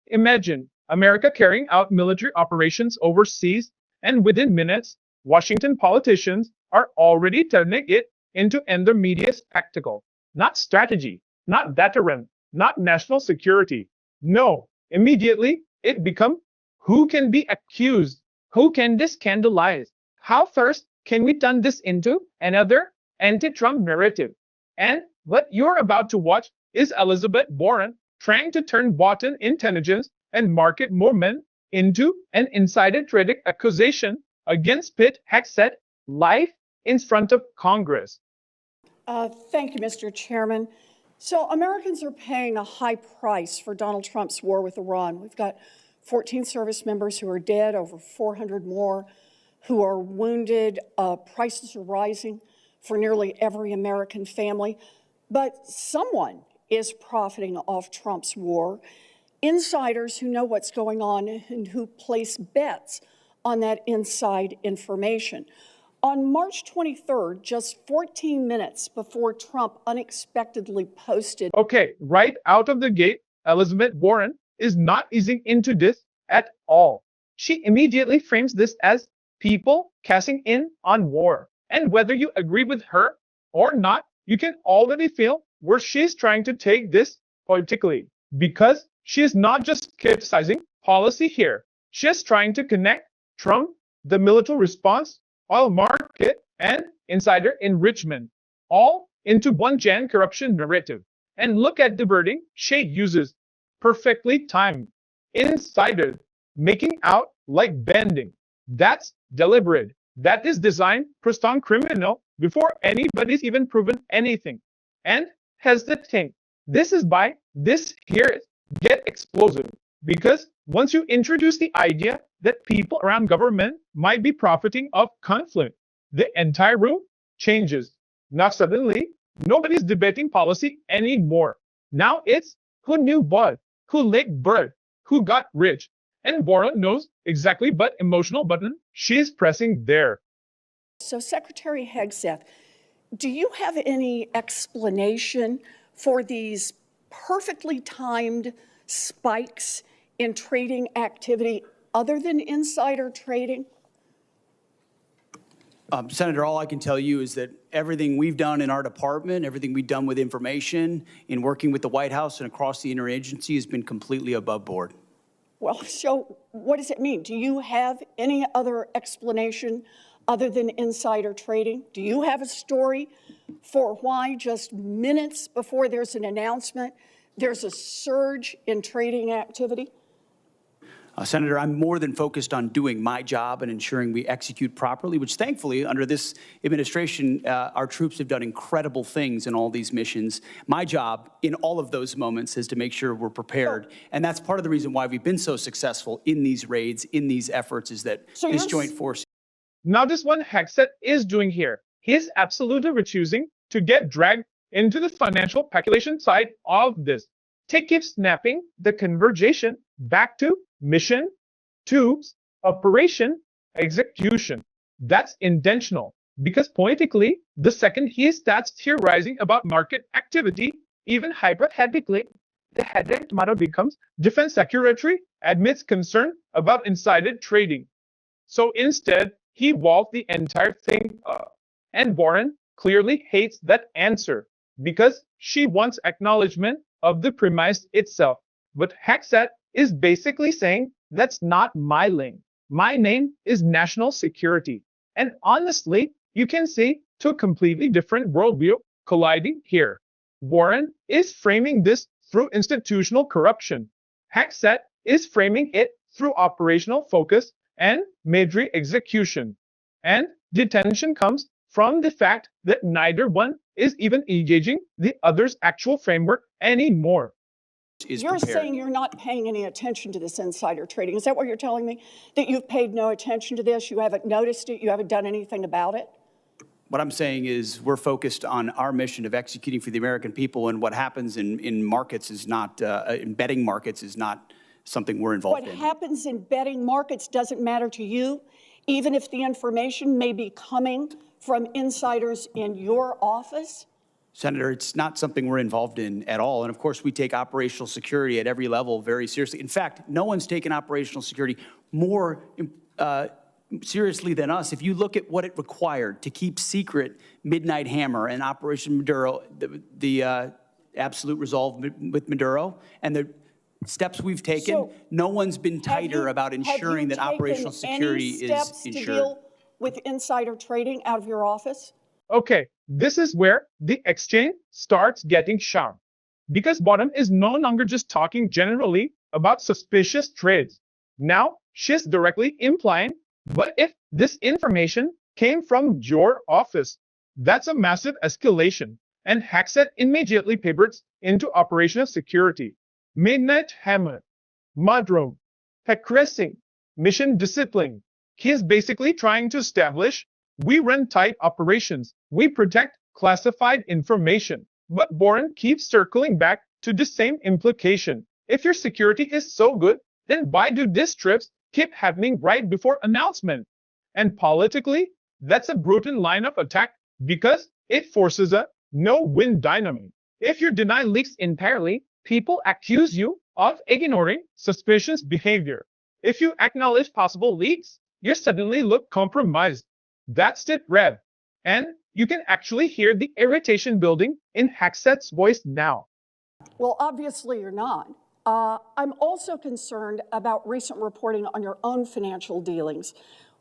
Imagine America carrying out military operations overseas, and within minutes, Washington politicians are already turning it into another media spectacle. Not strategy, not veteran, not national security. No, immediately it becomes who can be accused, who can be scandalized, how first can we turn this into another anti-Trump narrative. And what you're about to watch is Elizabeth Warren trying to turn Boston intelligence and market movement into an insider trading accusation against Pitt Hegseth live in front of Congress. Thank you, Mr. Chairman. So Americans are paying a high price for Donald Trump's war with Iran. We've got 14 service members who are dead, over 400 more who are wounded. Prices are rising for nearly every American family. But someone is profiting off Trump's war. Insiders who know what's going on and who place bets on that inside information. On March 23rd, just 14 minutes before Trump unexpectedly posted. Okay, right out of the gate, Elizabeth Warren is not easing into this at all. She immediately frames this as people cashing in on war. And whether you agree with her or not, you can already feel where she's trying to take this politically. Because she is not just criticizing policy here, she's trying to connect Trump, the military response, oil market, and insider enrichment, all into one giant corruption narrative. And look at the wording she uses. Perfectly timed. Insider. Making out like bending. That's deliberate. That is designed for strong criminal before anybody's even proven anything. And has the thing. This is why this here get explosive. Because once you introduce the idea that people around government might be profiting of conflict, the entire room changes. Now suddenly, nobody's debating policy anymore. Now it's who knew what, who licked bird, who got rich. And Warren knows exactly what emotional button she's pressing there. So Secretary Hegseth, do you have any explanation for these perfectly timed spikes in trading activity other than insider trading? Senator, all I can tell you is that everything we've done in our department, everything we've done with information, in working with the White House and across the interagency has been completely above board. Well, so what does it mean? Do you have any other explanation other than insider trading? Do you have a story for why just minutes before there's an announcement, there's a surge in trading activity? Senator, I'm more than focused on doing my job and ensuring we execute properly, which thankfully, under this administration, our troops have done incredible things in all these missions. My job in all of those moments is to make sure we're prepared. And that's part of the reason why we've been so successful in these raids, in these efforts, is that this joint force. Now this one Hegseth is doing here. He's absolutely refusing to get dragged into the financial speculation side of this. Take keep snapping the conversation back to mission, tubes, operation, execution. That's intentional because politically, the second he starts theorizing about market activity, even hypothetically, the headline tomorrow becomes Defense Secretary admits concern about insider trading. So instead, he walked the entire thing up. And Warren clearly hates that answer because she wants acknowledgement of the premise itself. But Hegseth is basically saying that's not my lane. My name is national security. And honestly, you can see two completely different worldview colliding here. Warren is framing this through institutional corruption. Hegseth is framing it through operational focus and military execution. And the tension comes from the fact that neither one is even engaging the other's actual framework anymore. You're saying you're not paying any attention to this insider trading. Is that what you're telling me? That you've paid no attention to this? You haven't noticed it? You haven't done anything about it? What I'm saying is we're focused on our mission of executing for the American people, and what happens in markets is not, in betting markets is not something we're involved in. What happens in betting markets doesn't matter to you, even if the information may be coming from insiders in your office? Senator, it's not something we're involved in at all. And of course, we take operational security at every level very seriously. In fact, no one's taken operational security more seriously than us. If you look at what it required to keep secret Midnight Hammer and Operation Maduro, the absolute resolve with Maduro, and the steps we've taken, So, no one's been tighter about ensuring that operational security is steps to ensured. deal with insider trading out of your office? Okay, this is where the exchange starts getting sharp. Because Bottom is no longer just talking generally about suspicious trades. Now, she's directly implying, what if this information came from your office? That's a massive escalation. And Hegseth immediately pivots into operational security. Midnight Hammer, Mudroom, Hegseth, mission discipline. He is basically trying to establish, we run tight operations, we protect classified information. But Boren keeps circling back to the same implication. If your security is so good, then why do these trips keep happening right before announcement? And politically, that's a brutal line of attack because it forces a no-win dynamic. If you deny leaks entirely, people accuse you of ignoring suspicious behavior. If you acknowledge possible leaks, you suddenly look compromised. That's it, Rev. And you can actually hear the irritation building in Hegseth's voice now. Well, obviously you're not. I'm also concerned about recent reporting on your own financial dealings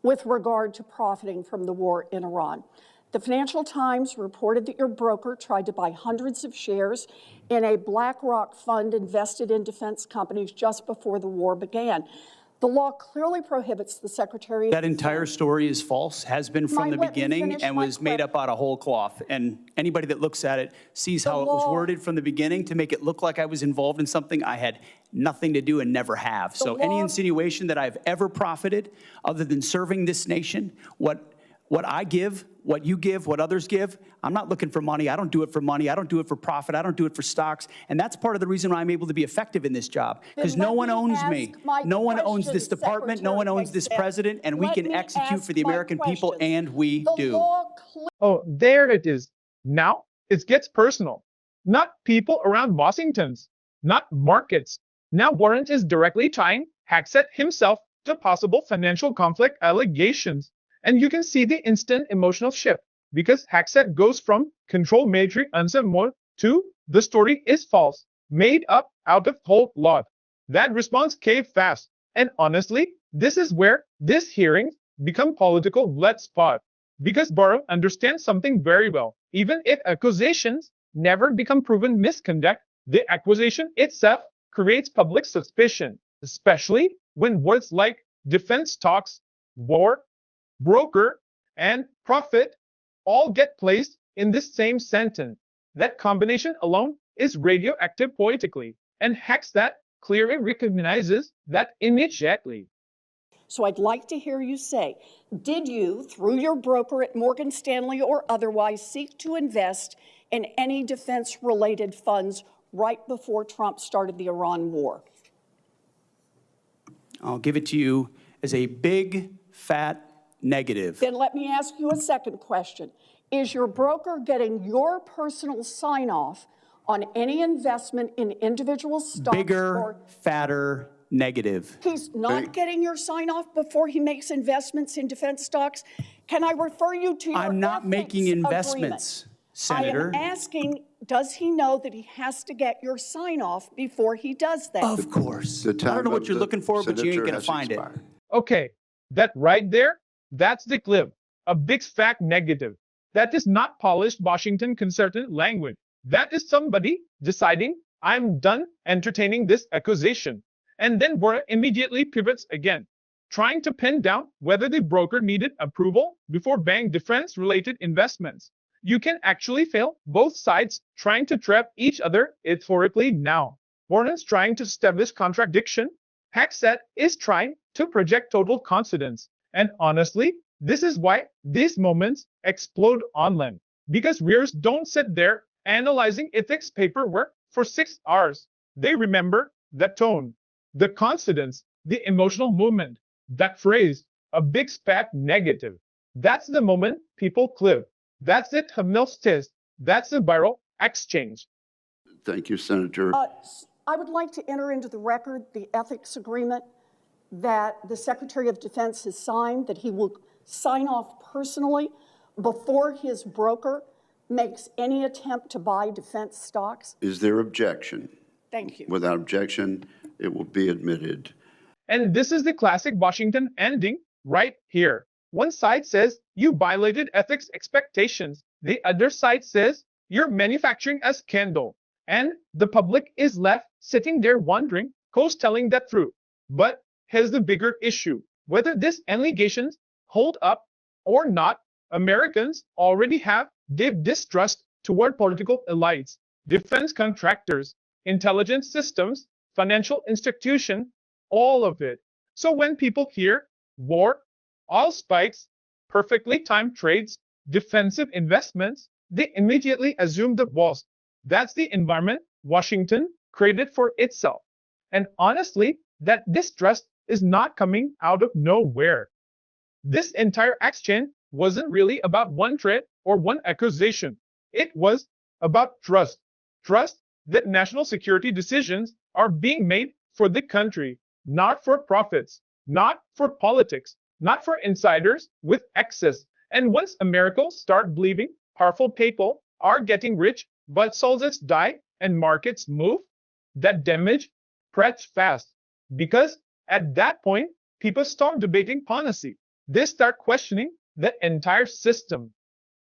with regard to profiting from the war in Iran. The Financial Times reported that your broker tried to buy hundreds of shares in a BlackRock fund invested in defense companies just before the war began. The law clearly prohibits the Secretary of That entire story is false, has been from the beginning, and was made up out of whole cloth. And anybody that looks at it sees how it was worded from the beginning to make it look like I was involved in something I had nothing to do and never have. So any insinuation that I've ever profited, other than serving this nation, what I give, what you give, what others give, I'm not looking for money. I don't do it for money. I don't do it for profit. I don't do it for stocks. And that's part of the reason why I'm able to be effective in this job, because no one owns me. No one owns this department. No one owns this president. And we can execute for the American people, and we do. Oh, there it is. Now it gets personal. Not people around Washington's, not markets. Now Warren is directly tying Hegseth himself to possible financial conflict allegations. And you can see the instant emotional shift because Hegseth goes from control matrix answer mode to the story is false, made up out of whole cloth. That response came fast. And honestly, this is where this hearings become political blood spot. Because Barrow understands something very well. Even if accusations never become proven misconduct, the accusation itself creates public suspicion, especially when words like defense talks, war, broker, and profit all get placed in this same sentence. That combination alone is radioactive politically, and Hegseth clearly recognizes that immediately. So I'd like to hear you say, did you, through your broker at Morgan Stanley or otherwise, seek to invest in any defense-related funds right before Trump started the Iran war? I'll give it to you as a big, fat negative. Then let me ask you a second question. Is your broker getting your personal sign-off on any investment in individual stocks? Bigger, fatter, negative. He's not getting your sign-off before he makes investments in defense stocks? Can I refer you to your I'm not making investments, Senator. I am asking, does he know that he has to get your sign-off before he does that? Of course. I don't know what you're looking for, but you ain't going to find it. Okay, that right there, that's the clip. A big fat negative. That is not polished Washington concerted language. That is somebody deciding, I'm done entertaining this accusation. And then Bora immediately pivots again, trying to pin down whether the broker needed approval before bank defense-related investments. You can actually fail both sides trying to trap each other rhetorically now. Warren's trying to establish contradiction. Hegseth is trying to project total confidence. And honestly, this is why these moments explode online. Because rears don't sit there analyzing ethics paperwork for 6 hours. They remember the tone, the confidence, the emotional movement, that phrase, a big fat negative. That's the moment people clip. That's it, hypnosis. That's the viral exchange. Thank you, Senator. I would like to enter into the record the ethics agreement that the Secretary of Defense has signed, that he will sign off personally before his broker makes any attempt to buy defense stocks. Is there objection? Thank you. Without objection, it will be admitted. And this is the classic Washington ending right here. One side says you violated ethics expectations. The other side says you're manufacturing a scandal. And the public is left sitting there wondering who's telling the truth. But here's the bigger issue. Whether these allegations hold up or not, Americans already have deep distrust toward political elites, defense contractors, intelligence systems, financial institutions, all of it. So when people hear war, oil spikes, perfectly timed trades, defensive investments, they immediately assume the worst. That's the environment Washington created for itself. And honestly, that distrust is not coming out of nowhere. This entire exchange wasn't really about one threat or one accusation. It was about trust. Trust that national security decisions are being made for the country, not for profits, not for politics, not for insiders with access. And once Americans start believing powerful people are getting rich, but soldiers die and markets move, that damage spreads fast. Because at that point, people start debating policy. They start questioning the entire system.